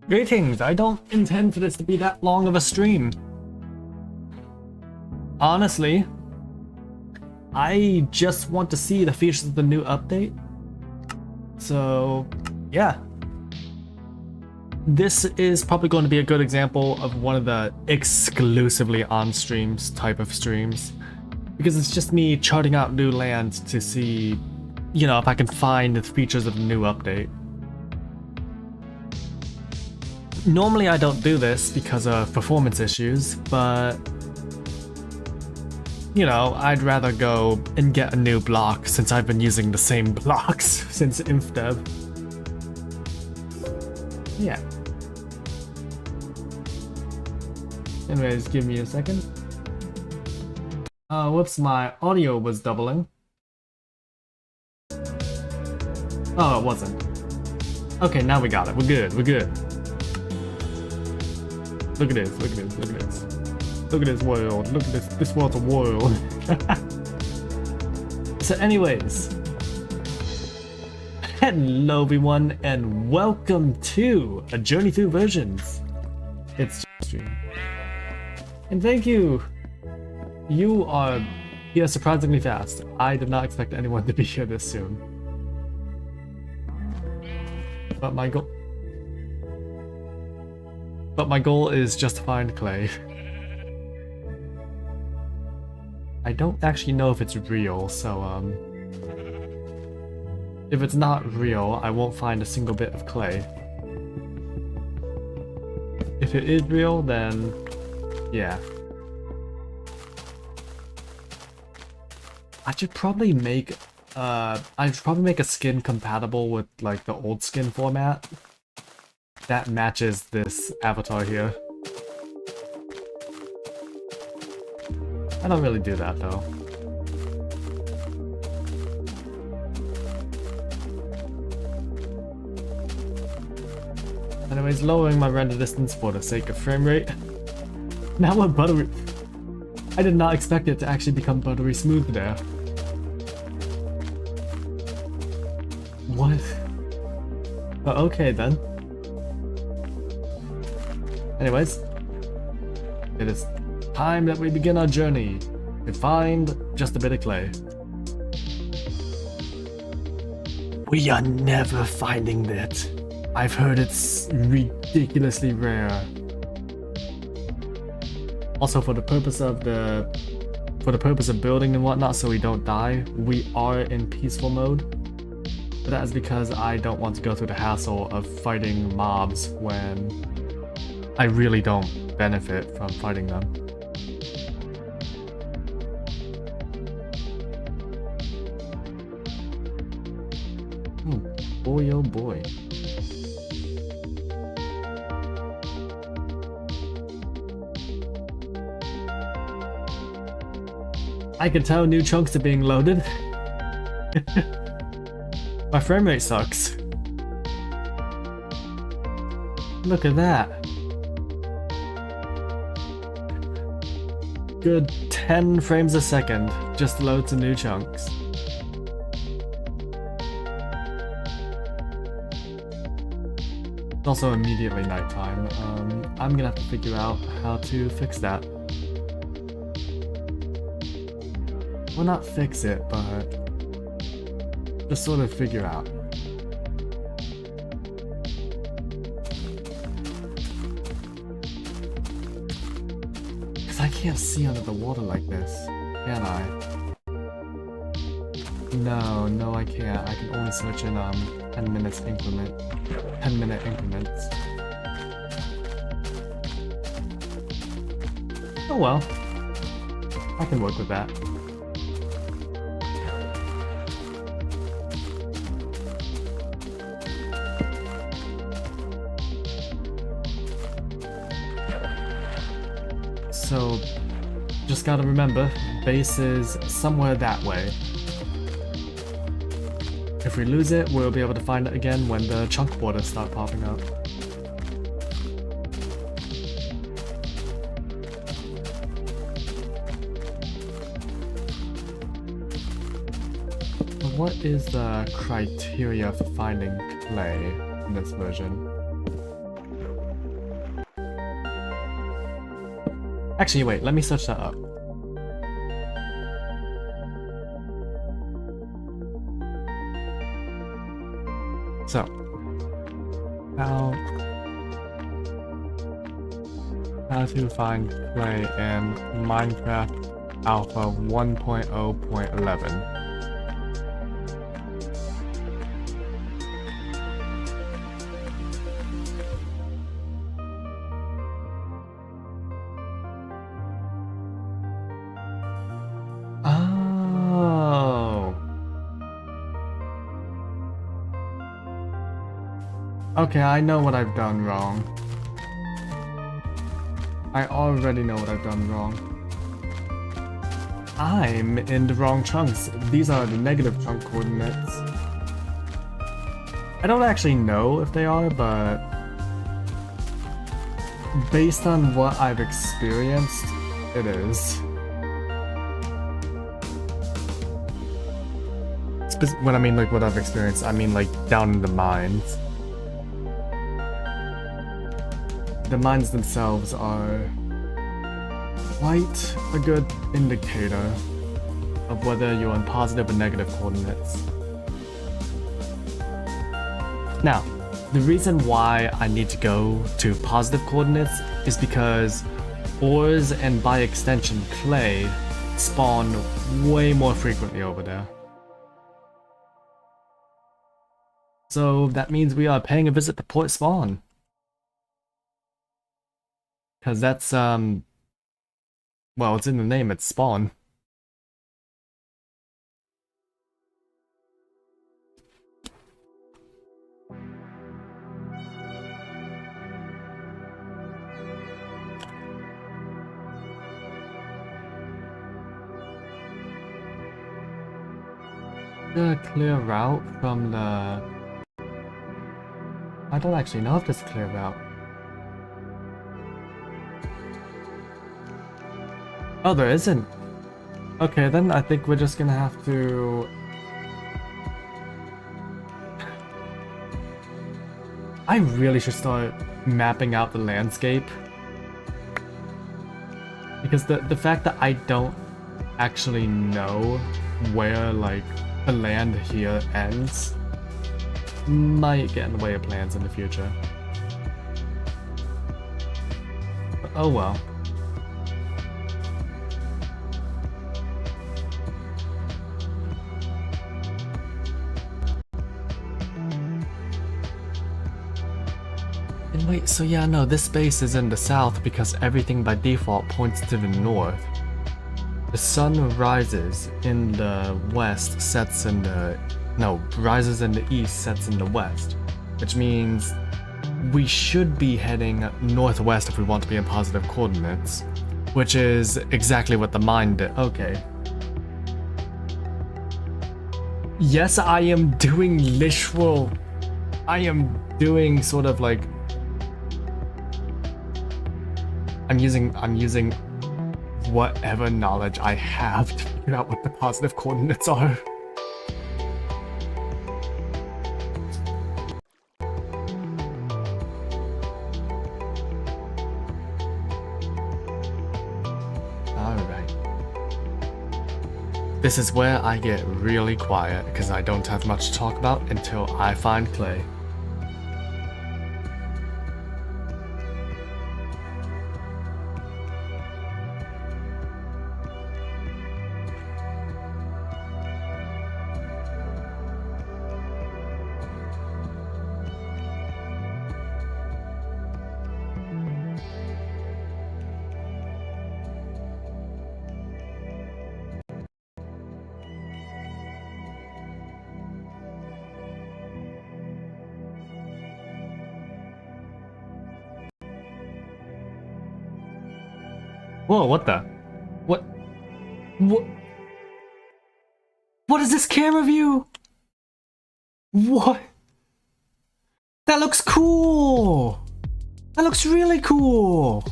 Greetings, I don't intend for this to be that long of a stream. Honestly, I just want to see the features of the new update. So, yeah. This is probably going to be a good example of one of the exclusively on streams type of streams. Because it's just me charting out new lands to see, you know, if I can find the features of the new update. Normally I don't do this because of performance issues, but you know, I'd rather go and get a new block since I've been using the same blocks since InfDev. Yeah. Anyways, give me a second. Whoops, my audio was doubling. Oh, it wasn't. Okay, now we got it. We're good, we're good. Look at this, look at this, look at this. Look at this world, look at this, this world's a world. So anyways, hello everyone and welcome to A Journey Through Versions. It's stream. And thank you. You are here surprisingly fast. I did not expect anyone to be here this soon. But my goal is just to find clay. I don't actually know if it's real, so if it's not real, I won't find a single bit of clay. If it is real, then yeah. I should probably make a skin compatible with like the old skin format that matches this avatar here. I don't really do that though. Anyways, lowering my render distance for the sake of frame rate. Now we're buttery. I did not expect it to actually become buttery smooth there. What? But okay then. Anyways, it is time that we begin our journey to find just a bit of clay. We are never finding that. I've heard it's ridiculously rare. Also, for the purpose of building and whatnot, so we don't die, we are in peaceful mode. But that is because I don't want to go through the hassle of fighting mobs when I really don't benefit from fighting them. Boy oh boy. I can tell new chunks are being loaded. My frame rate sucks. Look at that. Good 10 frames a second, just loads of new chunks. It's also immediately nighttime. I'm gonna have to figure out how to fix that. Well, not fix it, but just sort of figure out. Because I can't see under the water like this, can I? No, I can't. I can only search in 10 minutes increment. 10-minute increments. Oh well. I can work with that. So, just gotta remember, base is somewhere that way. If we lose it, we'll be able to find it again when the chunk borders start popping up. what is the criteria for finding clay in this version? Actually, wait, let me search that up. So, how to find clay in Minecraft Alpha 1.0.11. Okay, I know what I've done wrong. I already know what I've done wrong. I'm in the wrong chunks. These are the negative chunk coordinates. I don't actually know if they are, but based on what I've experienced, it is. When I mean like what I've experienced, I mean like down in the mines. The mines themselves are quite a good indicator of whether you're on positive or negative coordinates. Now, the reason why I need to go to positive coordinates is because ores and by extension clay spawn way more frequently over there. So that means we are paying a visit to Port Spawn. Because that's, well, it's in the name, it's Spawn. The clear route from the... I don't actually know if there's a clear route. Oh, there isn't. Okay, then I think we're just gonna have to... I really should start mapping out the landscape. Because the fact that I don't actually know where, like, the land here ends might get in the way of plans in the future. But oh well. And wait, so yeah, no, this space is in the south because everything by default points to the north. The sun rises in the west, sets in the... No, rises in the east, sets in the west. Which means we should be heading northwest if we want to be in positive coordinates. Which is exactly what the mine did. Okay. Yes, I am doing literal... I am doing sort of like... I'm using whatever knowledge I have to figure out what the positive coordinates are. Alright. This is where I get really quiet because I don't have much to talk about until I find clay. Whoa, what the? What? What is this camera view? What? That looks cool! That looks really cool!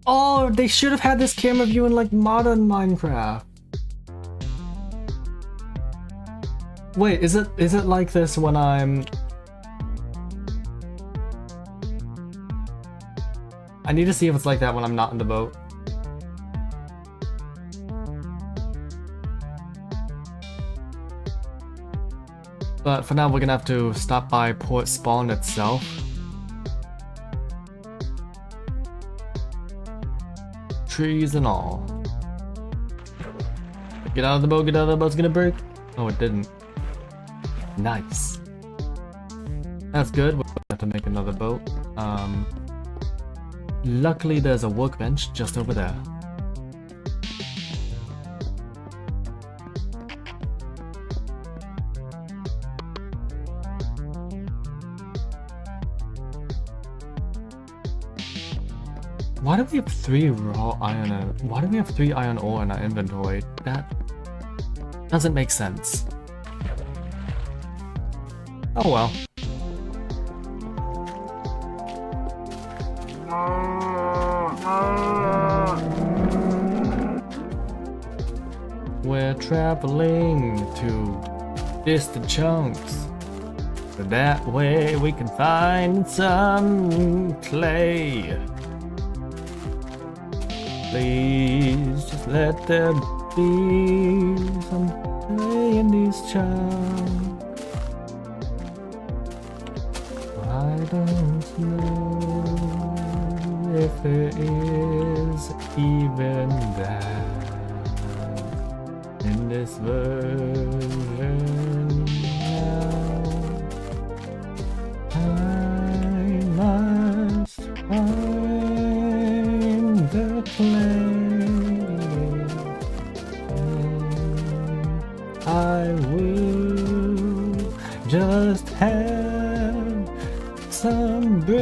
Oh, they should have had this camera view in like modern Minecraft. Wait, is it like this when I'm... I need to see if it's like that when I'm not in the boat. But for now, we're gonna have to stop by Port Spawn itself. Trees and all. Get out of the boat, get out of the boat, it's gonna break. Oh, it didn't. Nice. That's good, we'll have to make another boat. Luckily there's a workbench just over there. Why do we have 3 raw iron and why do we have 3 iron ore in our inventory? That doesn't make sense. Oh well. We're traveling to distant chunks. So that way we can find some clay. Please just let there be some clay in these chunks. I don't know if there is even that in this version now. I must find the place. I will just have some bricks.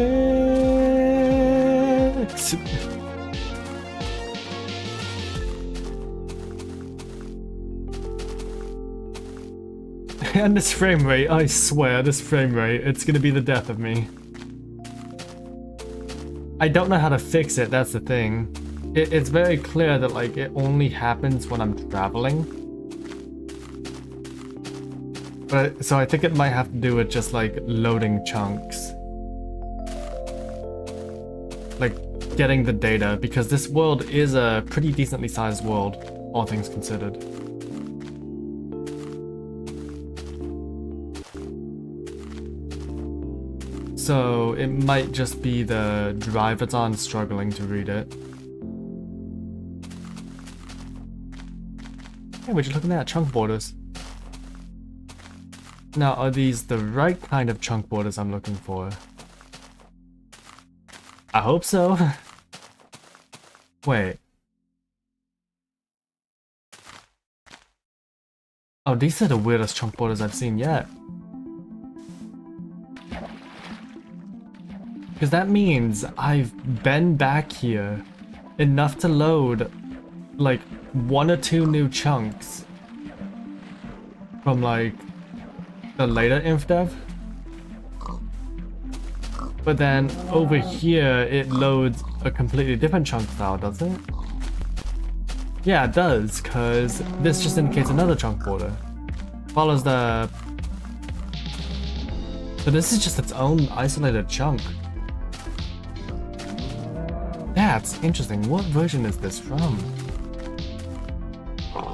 And this frame rate, I swear, this frame rate, it's gonna be the death of me. I don't know how to fix it, that's the thing. It's very clear that like it only happens when I'm traveling. But so I think it might have to do with just like loading chunks. Like getting the data, because this world is a pretty decently sized world, all things considered. So it might just be the drive it's on struggling to read it. Hey, would you look at that? Chunk borders. Now, are these the right kind of chunk borders I'm looking for? I hope so. Wait. Oh, these are the weirdest chunk borders I've seen yet. Because that means I've been back here enough to load like 1 or 2 new chunks from like the later InfDev. But then over here it loads a completely different chunk style, does it? Yeah, it does, because this just indicates another chunk border. Follows the... So this is just its own isolated chunk. That's interesting. What version is this from?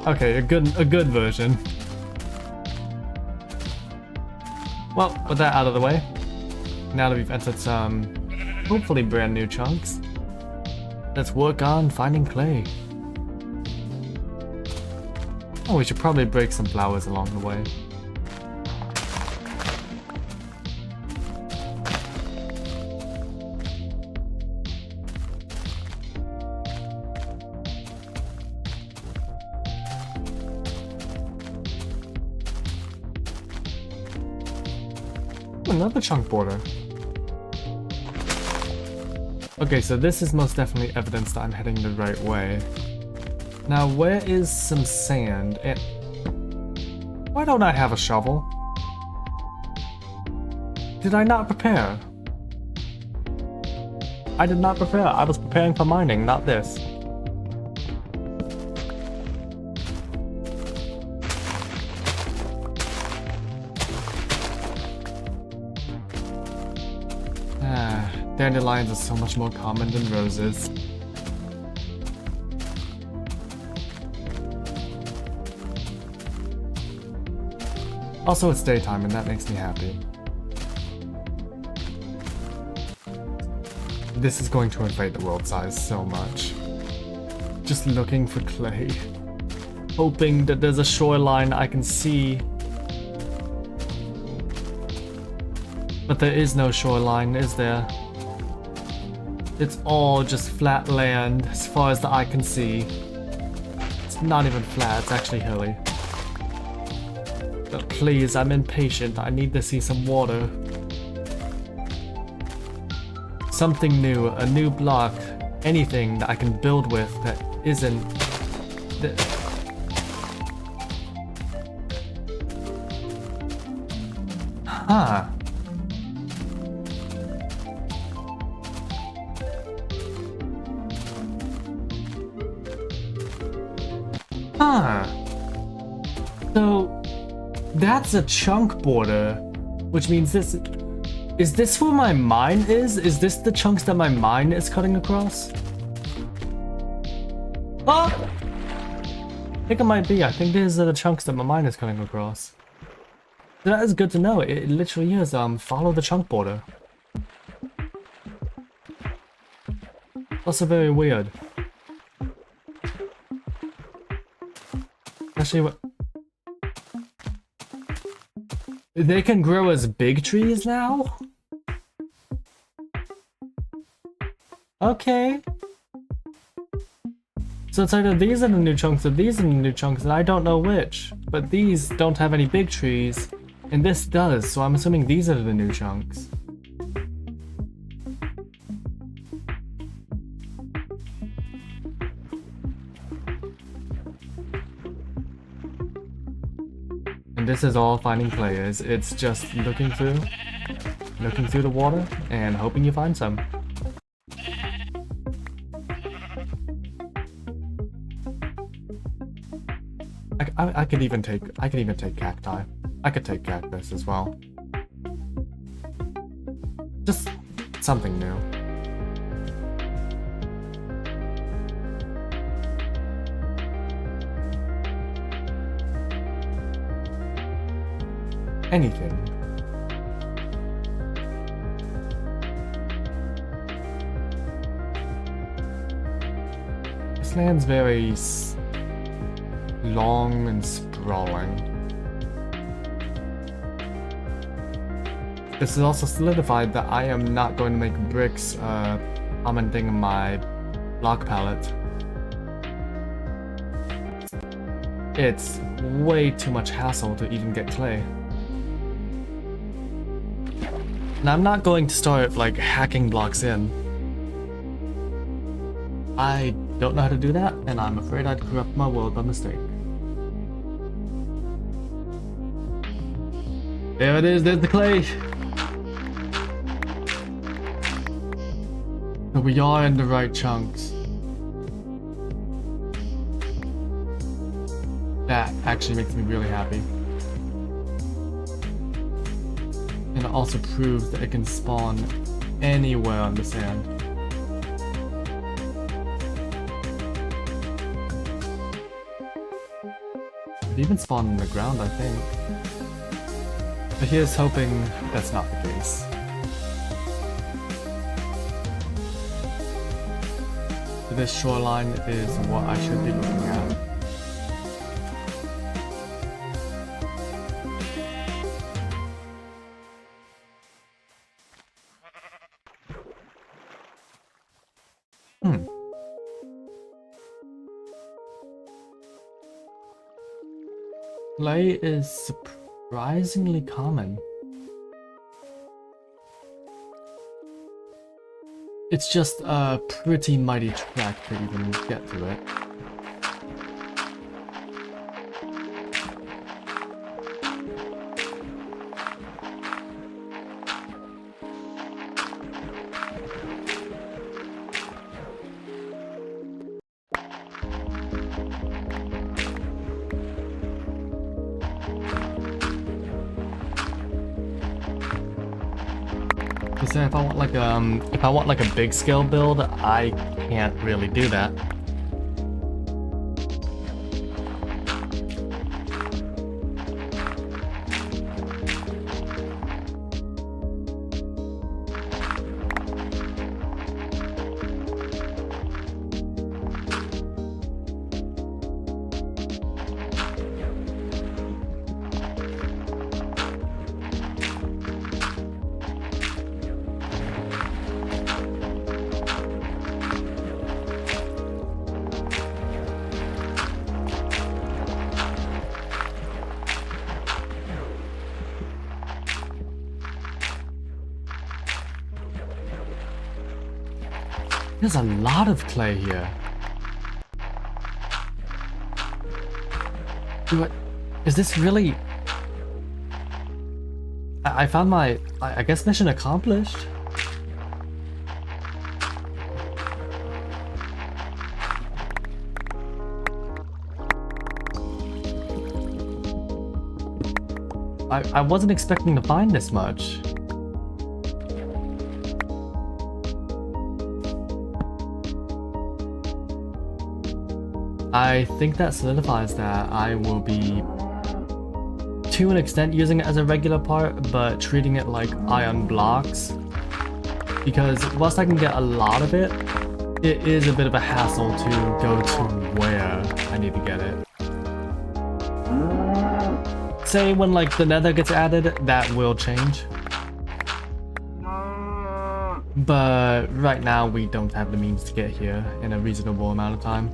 Okay, a good version. Well, with that out of the way, now that we've entered some hopefully brand new chunks, let's work on finding clay. Oh, we should probably break some flowers along the way. Another chunk border. Okay, so this is most definitely evidence that I'm heading the right way. Now, where is some sand? And why don't I have a shovel? Did I not prepare? I did not prepare. I was preparing for mining, not this. Dandelions are so much more common than roses. Also, it's daytime and that makes me happy. This is going to invade the world size so much. Just looking for clay. Hoping that there's a shoreline I can see. But there is no shoreline, is there? It's all just flat land as far as the eye can see. It's not even flat, it's actually hilly. But please, I'm impatient. I need to see some water. Something new, a new block, anything that I can build with that isn't... Huh. Huh. So, that's a chunk border, which means this... Is this where my mine is? Is this the chunks that my mine is cutting across? Oh! I think it might be. I think these are the chunks that my mine is cutting across. That is good to know. It literally is, follow the chunk border. Also very weird. Actually, what... They can grow as big trees now? Okay. So it's either these are the new chunks or these are the new chunks, and I don't know which. But these don't have any big trees, and this does, so I'm assuming these are the new chunks. And this is all finding players. It's just looking through the water and hoping you find some. I could even take cacti. I could take cactus as well. Just something new. Anything. This land's very long and sprawling. This is also solidified that I am not going to make bricks commenting my block palette. It's way too much hassle to even get clay. And I'm not going to start, like, hacking blocks in. I don't know how to do that, and I'm afraid I'd corrupt my world by mistake. There it is, there's the clay! So we are in the right chunks. That actually makes me really happy. And it also proves that it can spawn anywhere on the sand. It even spawned in the ground, I think. But here's hoping that's not the case. This shoreline is what I should be looking at. Clay is surprisingly common. It's just a pretty mighty trek to even get to it. So if I want like a big scale build, I can't really do that. There's a lot of clay here. What? Is this really... I found my... I guess mission accomplished. I wasn't expecting to find this much. I think that solidifies that I will be, to an extent, using it as a regular part, but treating it like iron blocks. Because whilst I can get a lot of it, it is a bit of a hassle to go to where I need to get it. Say when like the nether gets added, that will change. But right now we don't have the means to get here in a reasonable amount of time.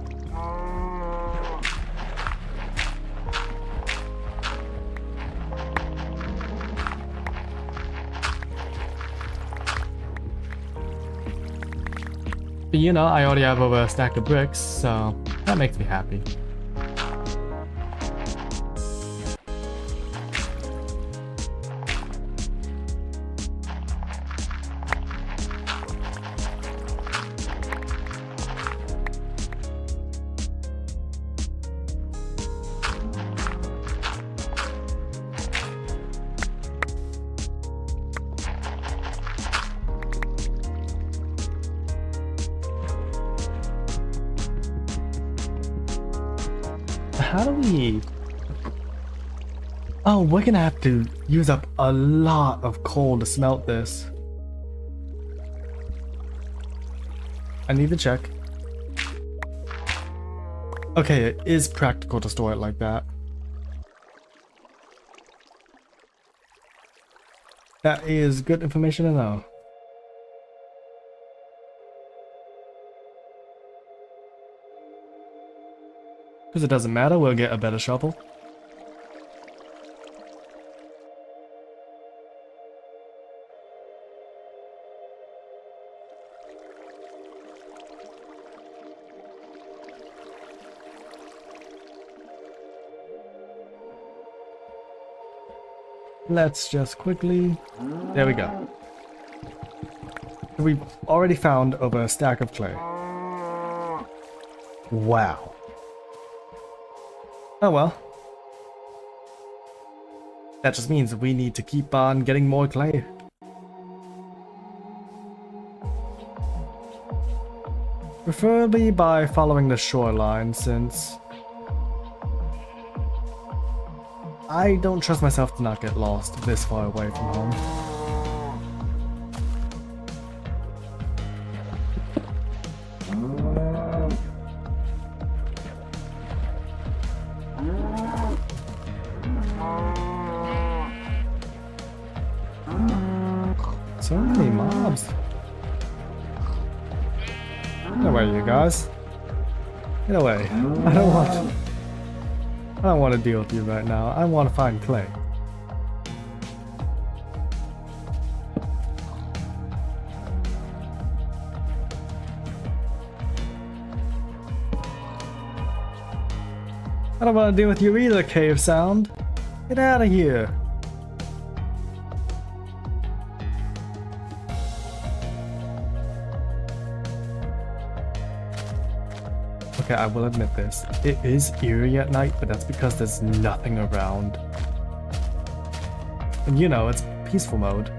But you know, I already have over a stack of bricks, so that makes me happy. How do we... Oh, we're gonna have to use up a lot of coal to smelt this. I need to check. Okay, it is practical to store it like that. That is good information to know. Because it doesn't matter, we'll get a better shovel. Let's just quickly... There we go. We've already found over a stack of clay. Wow. Oh well. That just means we need to keep on getting more clay. Preferably by following the shoreline, since I don't trust myself to not get lost this far away from home. So many mobs. Get away, you guys. Get away. I don't want to deal with you right now. I want to find clay. I don't want to deal with you either, Cave Sound. Get out of here. Okay, I will admit this. It is eerie at night, but that's because there's nothing around. And you know, it's peaceful mode.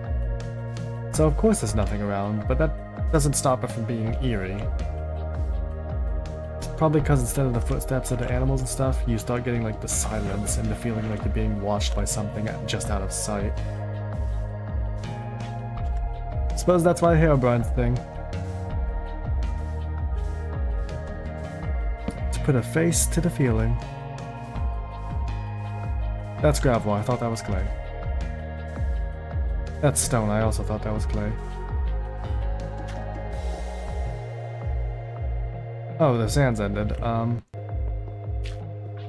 So of course there's nothing around, but that doesn't stop it from being eerie. Probably because instead of the footsteps of the animals and stuff, you start getting like the silence and the feeling like you're being watched by something just out of sight. Suppose that's why Herobrine's thing. To put a face to the feeling. That's gravel, I thought that was clay. That's stone, I also thought that was clay. Oh, the sand's ended.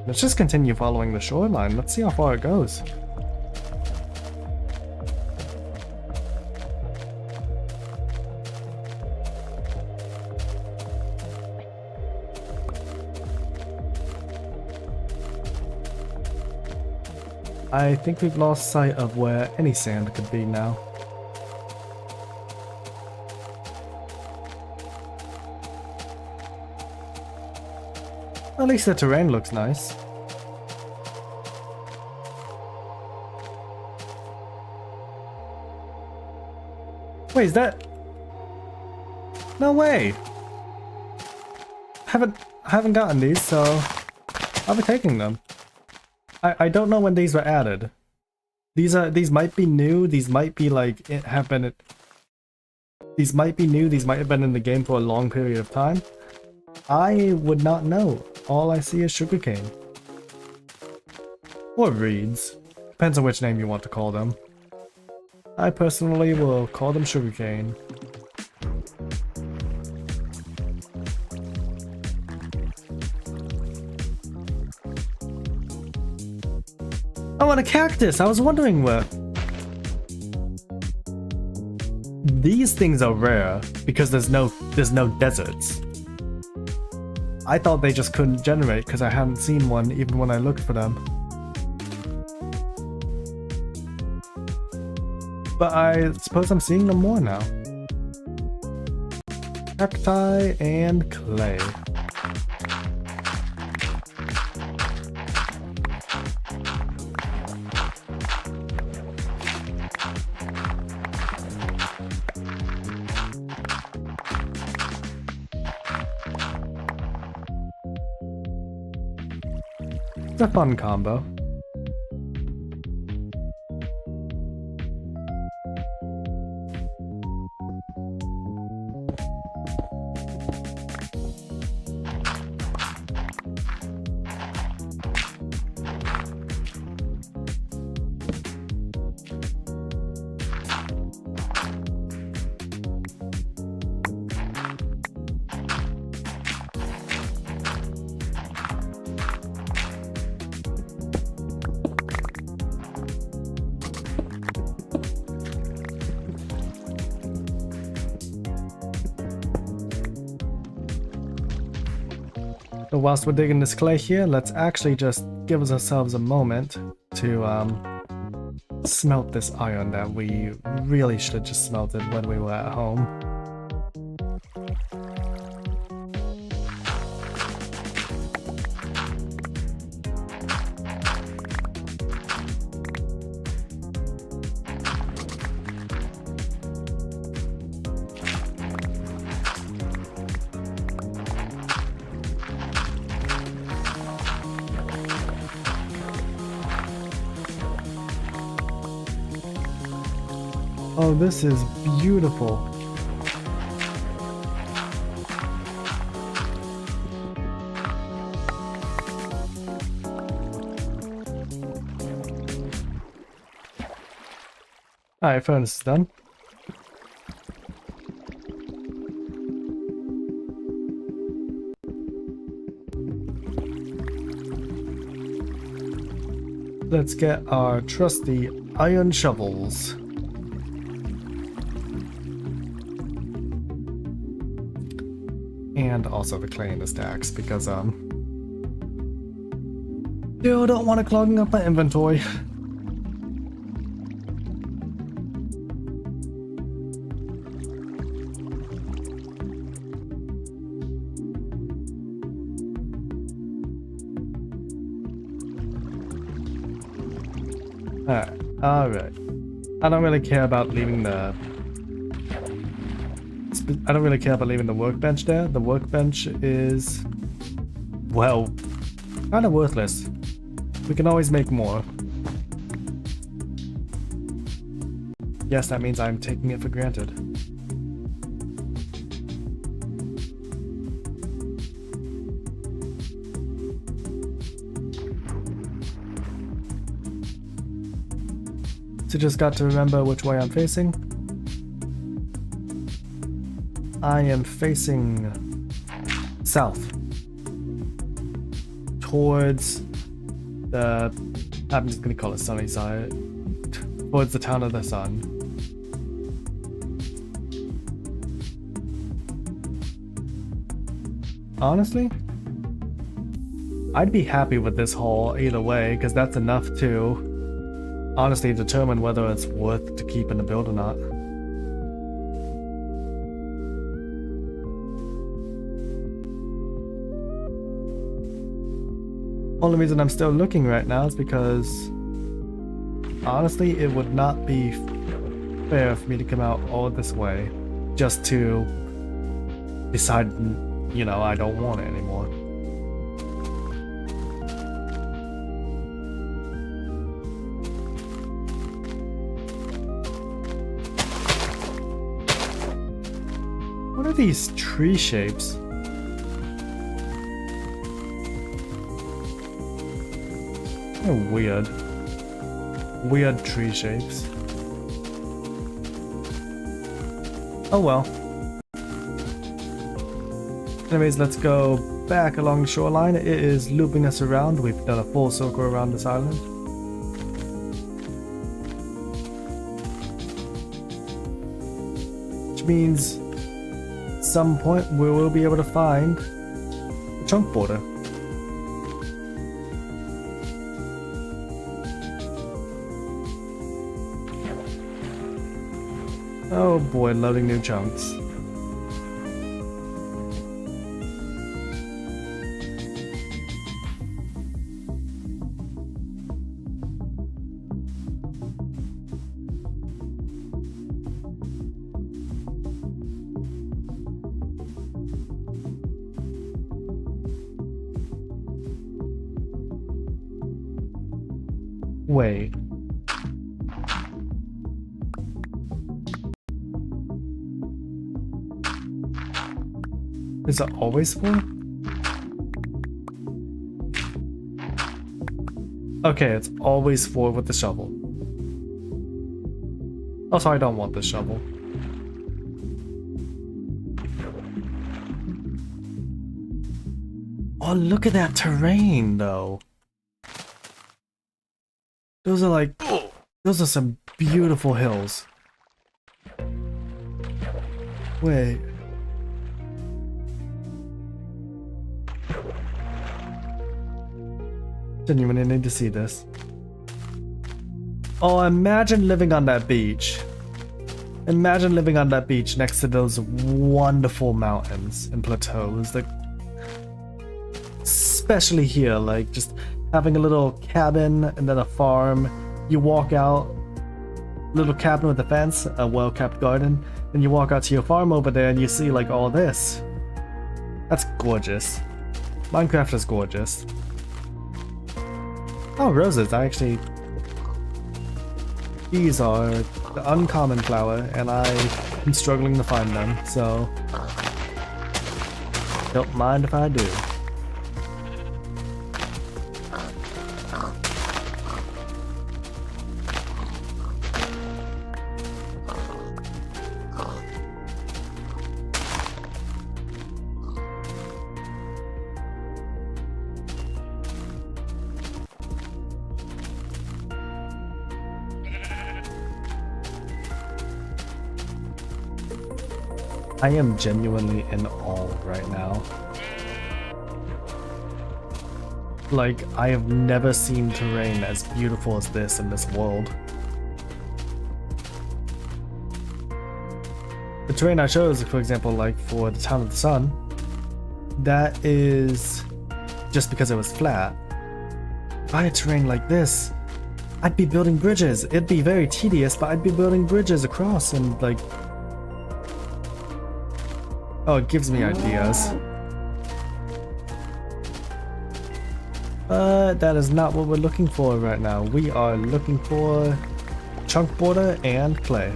Let's just continue following the shoreline. Let's see how far it goes. I think we've lost sight of where any sand could be now. At least the terrain looks nice. Wait, is that... No way! I haven't gotten these, so I'll be taking them. I don't know when these were added. These might be new, these might be like these might be new, these might have been in the game for a long period of time. I would not know. All I see is sugarcane. Or reeds. Depends on which name you want to call them. I personally will call them sugarcane. Oh, and a cactus! I was wondering where... These things are rare because there's no deserts. I thought they just couldn't generate because I hadn't seen one even when I looked for them. But I suppose I'm seeing them more now. Cacti and clay. It's a fun combo. So whilst we're digging this clay here, let's actually just give ourselves a moment to smelt this iron that we really should have just smelted when we were at home. Oh, this is beautiful. Alright, furnace is done. Let's get our trusty iron shovels. And also the clay in the stacks, because, still don't want it clogging up my inventory. Alright. I don't really care about leaving the I don't really care about leaving the workbench there. The workbench is, well, kind of worthless. We can always make more. Yes, that means I'm taking it for granted. So just got to remember which way I'm facing. I am facing south towards the, I'm just gonna call it sunny side, towards the town of the sun. Honestly, I'd be happy with this haul either way, because that's enough to honestly determine whether it's worth to keep in the build or not. Only reason I'm still looking right now is because honestly it would not be fair for me to come out all this way just to decide, you know, I don't want it anymore. What are these tree shapes? They're weird. Weird tree shapes. Oh well. Anyways, let's go back along the shoreline. It is looping us around. We've done a full circle around this island. Which means at some point we will be able to find the chunk border. Oh boy, loading new chunks. Wait. Is it always full? Okay, it's always full with the shovel. Also, I don't want this shovel. Oh, look at that terrain, though. Those are some beautiful hills. Wait. Genuinely need to see this. Oh, imagine living on that beach. Imagine living on that beach next to those wonderful mountains and plateaus. Like, especially here, like just having a little cabin and then a farm. You walk out, little cabin with a fence, a well-kept garden, and you walk out to your farm over there and you see like all this. That's gorgeous. Minecraft is gorgeous. Oh, roses. These are the uncommon flower, and I'm struggling to find them, so don't mind if I do. I am genuinely in awe right now. Like, I have never seen terrain as beautiful as this in this world. The terrain I chose, for example, like for the Town of the Sun, that is just because it was flat. If I had terrain like this, I'd be building bridges. It'd be very tedious, but I'd be building bridges across and like Oh, it gives me ideas. But that is not what we're looking for right now. We are looking for chunk border and clay.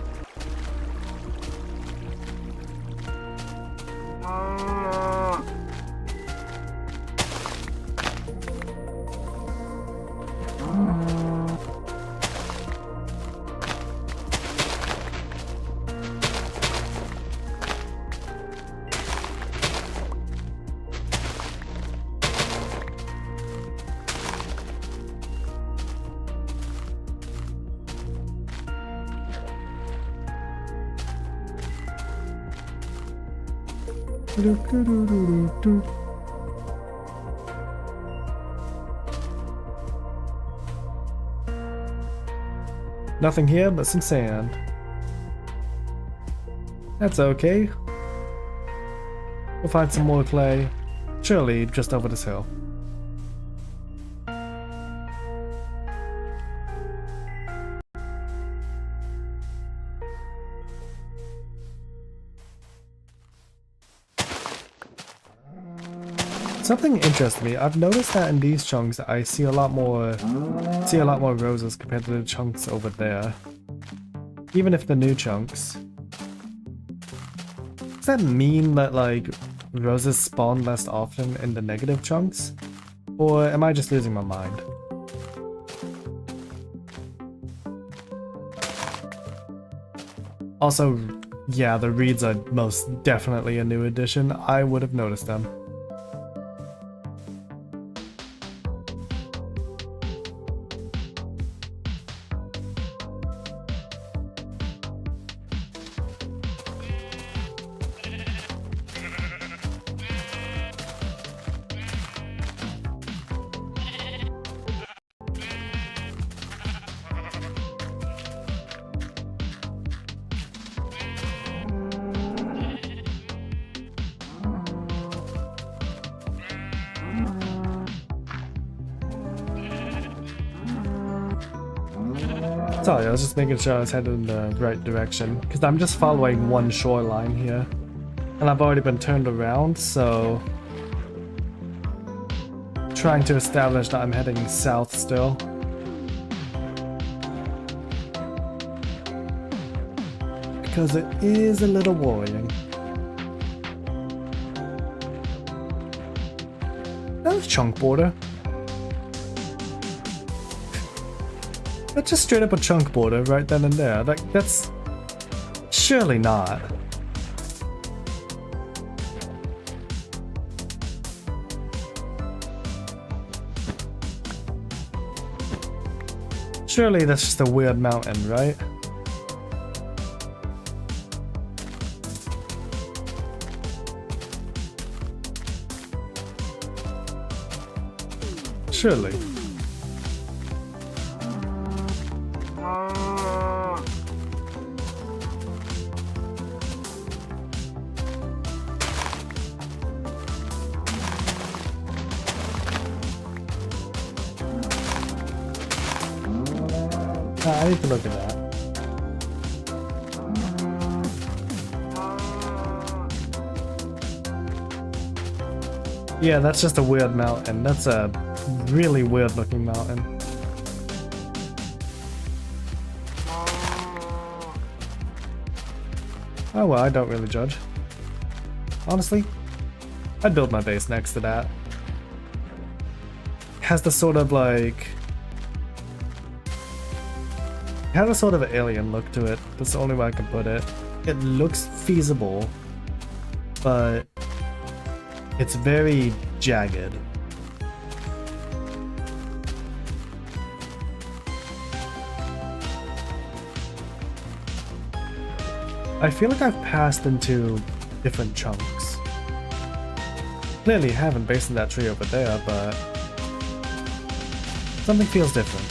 Nothing here but some sand. That's okay. We'll find some more clay, surely just over this hill. Something interests me. I've noticed that in these chunks I see a lot more roses compared to the chunks over there. Even if they're new chunks. Does that mean that like roses spawn less often in the negative chunks? Or am I just losing my mind? Also, yeah, the reeds are most definitely a new addition. I would have noticed them. Sorry, I was just making sure I was headed in the right direction, because I'm just following one shoreline here. And I've already been turned around, so... trying to establish that I'm heading south still. Because it is a little worrying. That was chunk border. That's just straight up a chunk border right then and there. Like, that's... surely not. Surely that's just a weird mountain, right? Surely. I need to look at that. Yeah, that's just a weird mountain. That's a really weird looking mountain. Oh well, I don't really judge. Honestly, I'd build my base next to that. Has the sort of like... has a sort of alien look to it. That's the only way I can put it. It looks feasible, but it's very jagged. I feel like I've passed into different chunks. Clearly haven't based on that tree over there, but something feels different.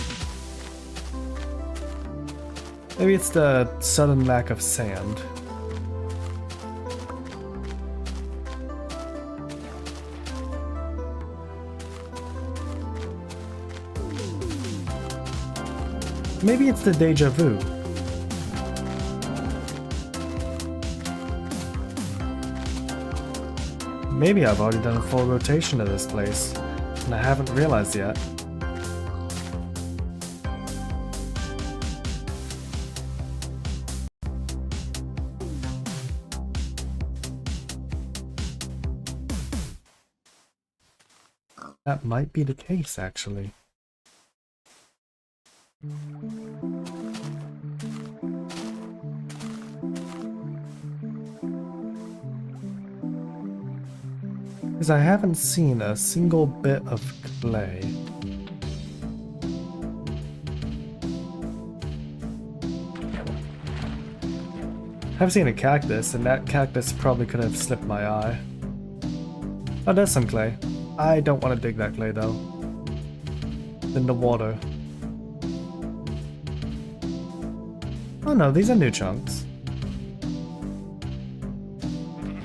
Maybe it's the sudden lack of sand. Maybe it's the deja vu. Maybe I've already done a full rotation of this place, and I haven't realized yet. That might be the case, actually. Because I haven't seen a single bit of clay. I've seen a cactus, and that cactus probably could have slipped my eye. Oh, there's some clay. I don't want to dig that clay though. In the water. Oh no, these are new chunks.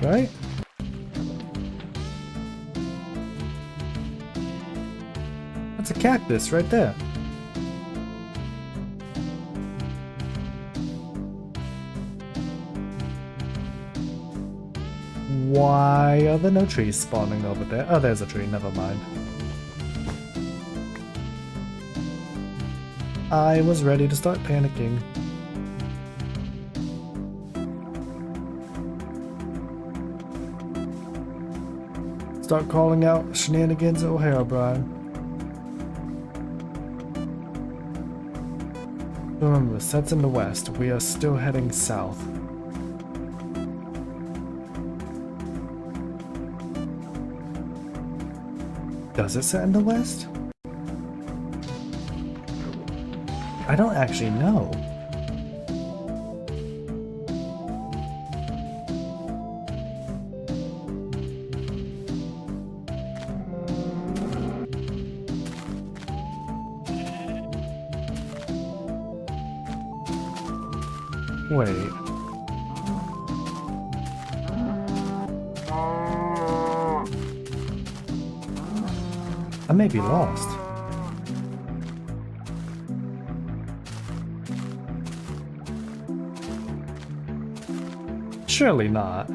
Right? That's a cactus right there. Why are there no trees spawning over there? Oh, there's a tree, never mind. I was ready to start panicking. Start calling out shenanigans at Herobrine. Remember, sets in the west. We are still heading south. Does it set in the west? I don't actually know. Wait. I may be lost. Surely not.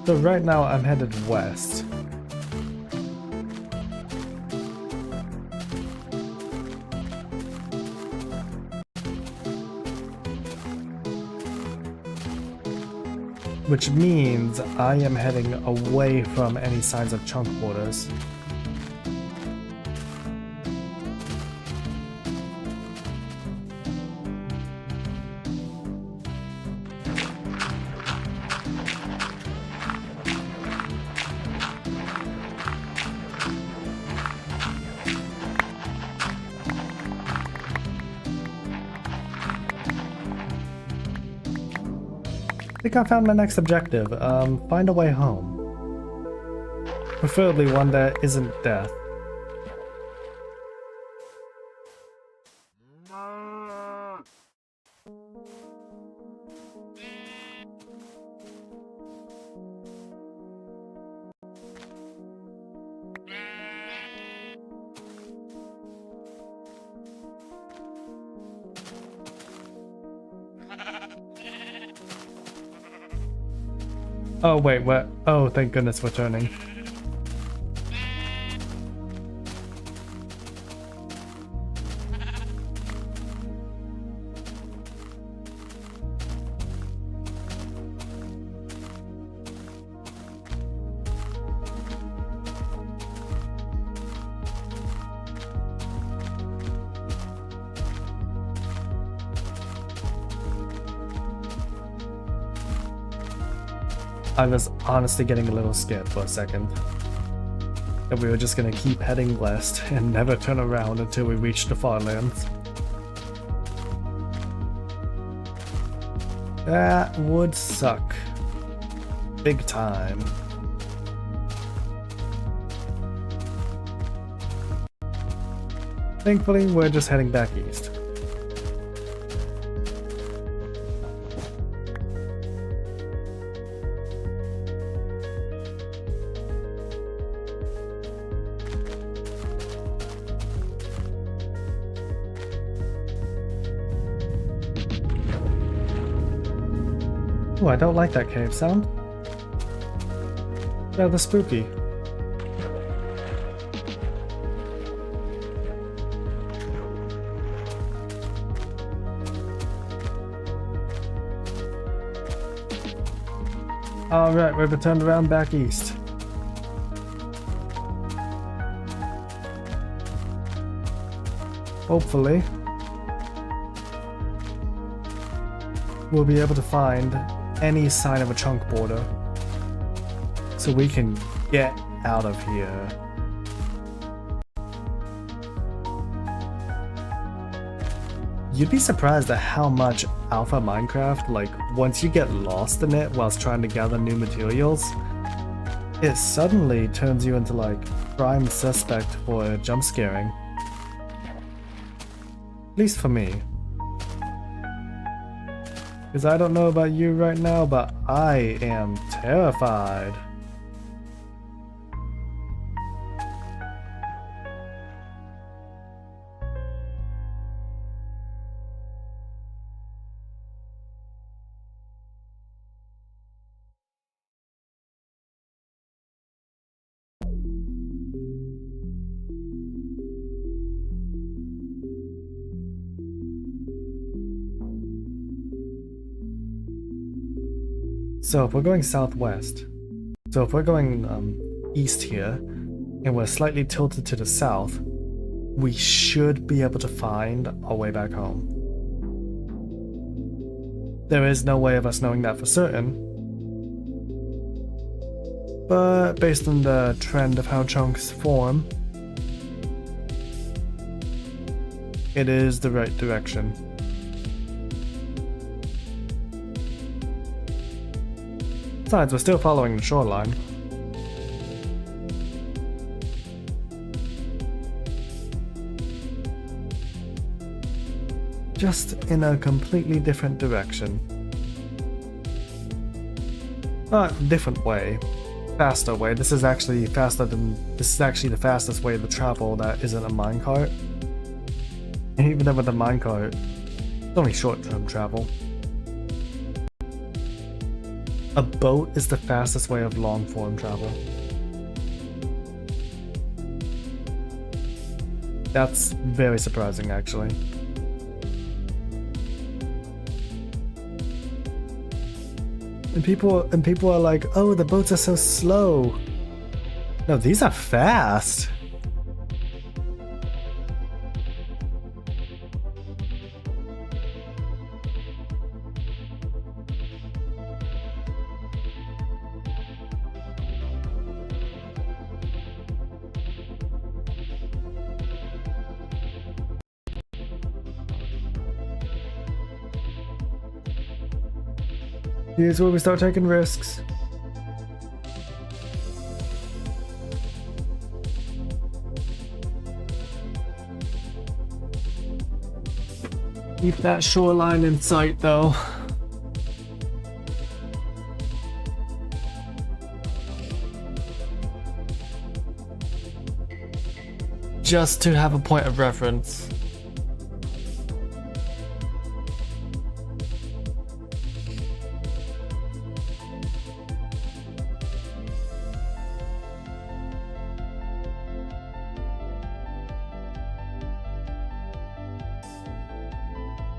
So right now I'm headed west. Which means I am heading away from any signs of chunk borders. I think I found my next objective. Find a way home. Preferably one that isn't death. Oh wait, what? Oh, thank goodness we're turning. I was honestly getting a little scared for a second. That we were just gonna keep heading west and never turn around until we reached the farlands. That would suck. Big time. Thankfully, we're just heading back east. Oh, I don't like that cave sound. Rather spooky. Alright, we've returned around back east. Hopefully, we'll be able to find any sign of a chunk border so we can get out of here. You'd be surprised at how much Alpha Minecraft, like, once you get lost in it whilst trying to gather new materials, it suddenly turns you into, like, prime suspect for jump scaring. At least for me. Because I don't know about you right now, but I am terrified. So if we're going southwest, so if we're going east here, and we're slightly tilted to the south, we should be able to find our way back home. There is no way of us knowing that for certain, but based on the trend of how chunks form, it is the right direction. Besides, we're still following the shoreline. Just in a completely different direction. Different way. Faster way. This is actually the fastest way to travel that isn't a minecart. And even with a minecart, it's only short-term travel. A boat is the fastest way of long-form travel. That's very surprising, actually. And people are like, oh, the boats are so slow. No, these are fast. Here's where we start taking risks. Keep that shoreline in sight, though. Just to have a point of reference.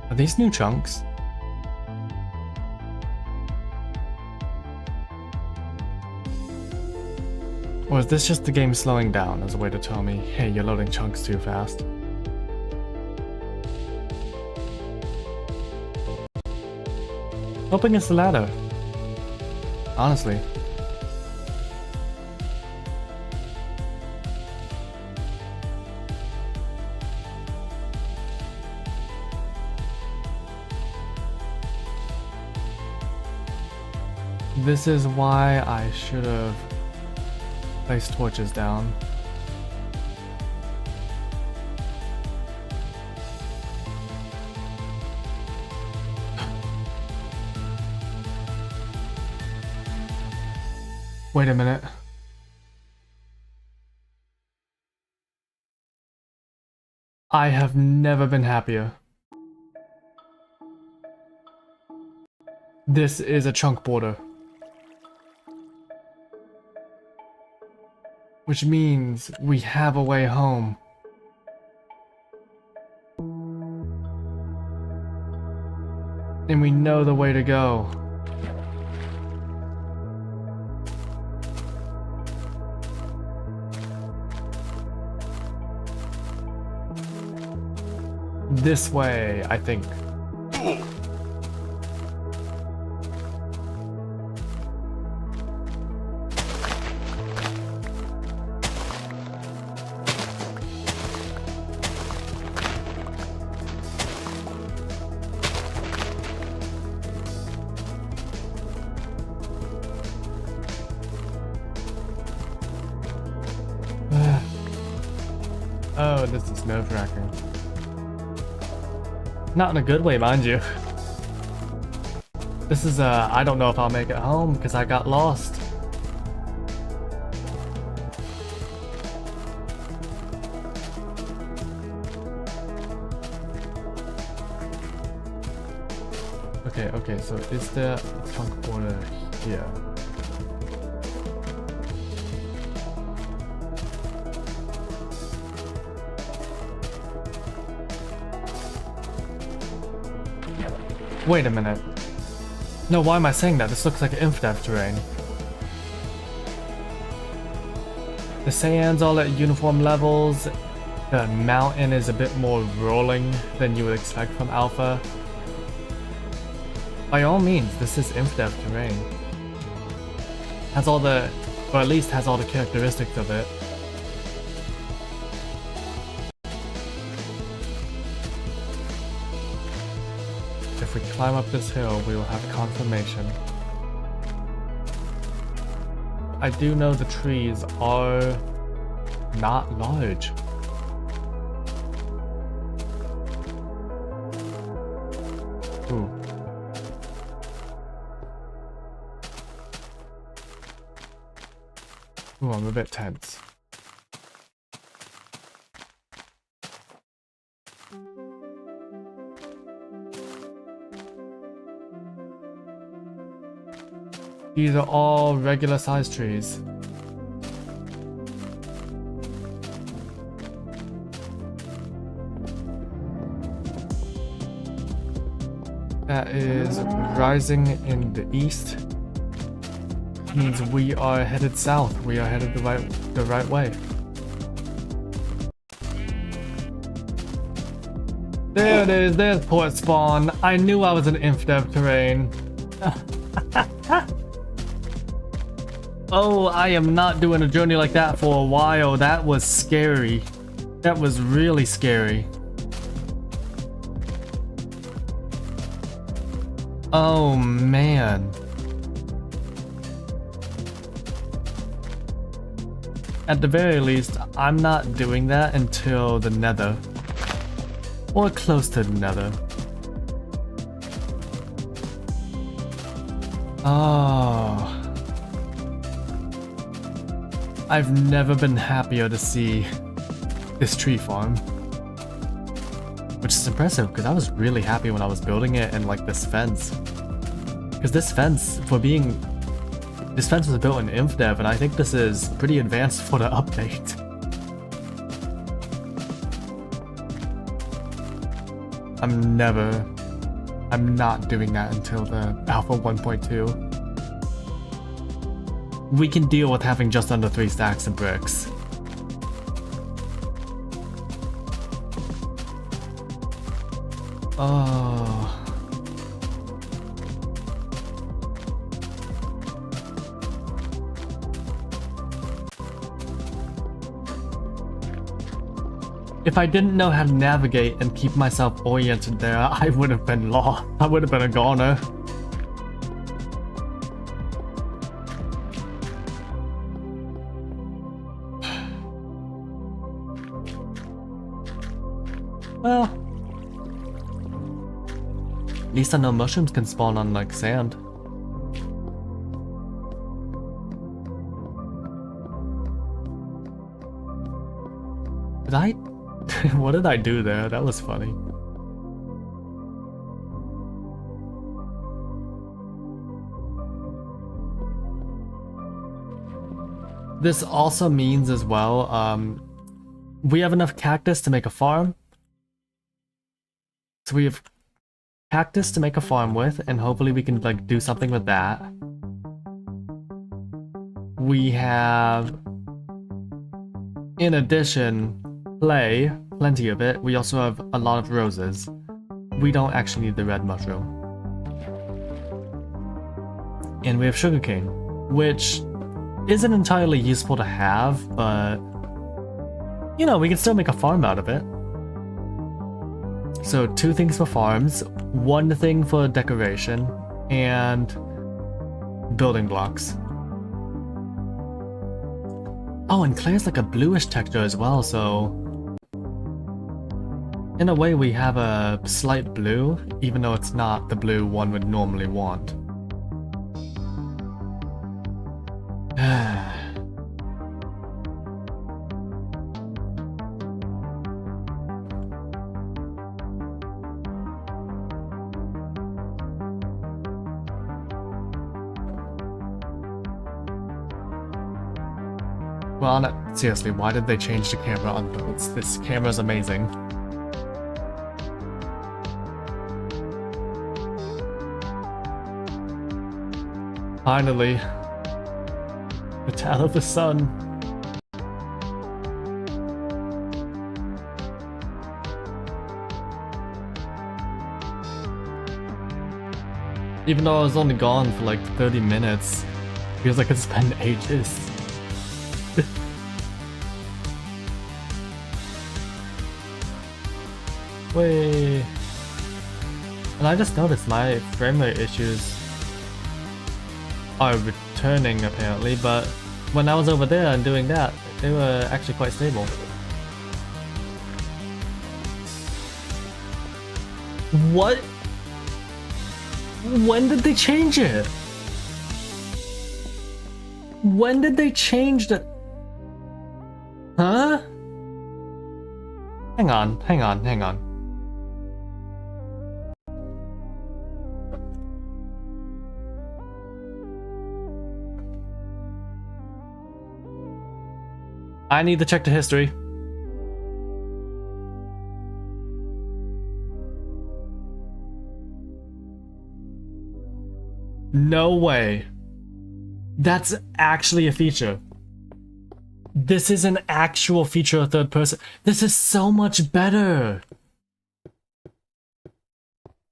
Are these new chunks? Or is this just the game slowing down as a way to tell me, hey, you're loading chunks too fast? Hoping it's the latter. Honestly. This is why I should have placed torches down. Wait a minute. I have never been happier. This is a chunk border. Which means we have a way home. And we know the way to go. This way, I think. Oh, this is nerve-wracking. Not in a good way, mind you. This is I don't know if I'll make it home because I got lost. Okay, so is there a chunk border here? Wait a minute. No, why am I saying that? This looks like InfDev terrain. The sand's all at uniform levels. The mountain is a bit more rolling than you would expect from Alpha. By all means, this is InfDev terrain. Has all the, or at least has all the characteristics of it. If we climb up this hill, we will have confirmation. I do know the trees are not large. Ooh. Ooh, I'm a bit tense. These are all regular sized trees. That is rising in the east. Means we are headed south. We are headed the right way. There it is. There's port spawn. I knew I was in InfDev terrain. Oh, I am not doing a journey like that for a while. That was scary. That was really scary. Oh man. At the very least, I'm not doing that until the Nether. Or close to the Nether. Oh. I've never been happier to see this tree farm. Which is impressive, because I was really happy when I was building it and like this fence. Because this fence, this fence was built in InfDev, and I think this is pretty advanced for the update. I'm not doing that until the Alpha 1.2. We can deal with having just under 3 stacks of bricks. Oh. If I didn't know how to navigate and keep myself oriented there, I would have been lost. I would have been a goner. Well, at least I know mushrooms can spawn on like sand. Did I? What did I do there? That was funny. This also means as well, we have enough cactus to make a farm. So we have cactus to make a farm with, and hopefully we can like do something with that. We have, in addition, clay, plenty of it. We also have a lot of roses. We don't actually need the red mushroom. And we have sugarcane, which isn't entirely useful to have, but you know, we can still make a farm out of it. So 2 things for farms, 1 thing for decoration, and building blocks. Oh, and clay's like a bluish texture as well, so in a way we have a slight blue, even though it's not the blue one would normally want. Well, seriously, why did they change the camera on builds? This camera's amazing. Finally, the Tale of the Sun. Even though I was only gone for like 30 minutes, feels like it's been ages. Wait. And I just noticed my frame rate issues are returning apparently, but when I was over there and doing that, they were actually quite stable. What? When did they change it? When did they change the... Huh? Hang on. I need to check the history. No way. That's actually a feature. This is an actual feature of third person. This is so much better.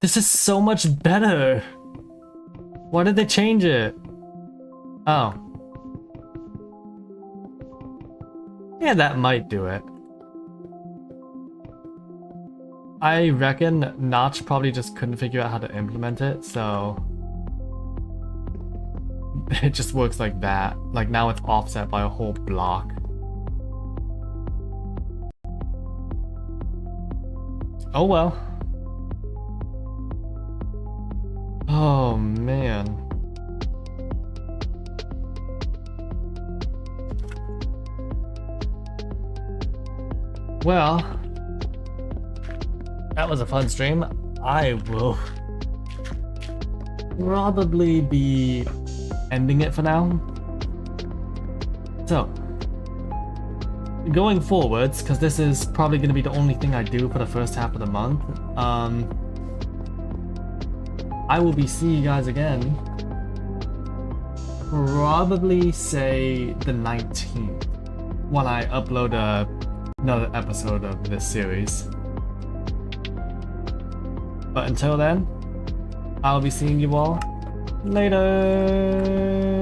This is so much better. Why did they change it? Oh. Yeah, that might do it. I reckon Notch probably just couldn't figure out how to implement it, so it just works like that. Like now it's offset by a whole block. Oh well. Oh man. Well, that was a fun stream. I will probably be ending it for now. So, going forwards, because this is probably going to be the only thing I do for the first half of the month, I will be seeing you guys again probably say the 19th when I upload another episode of this series. But until then, I'll be seeing you all later.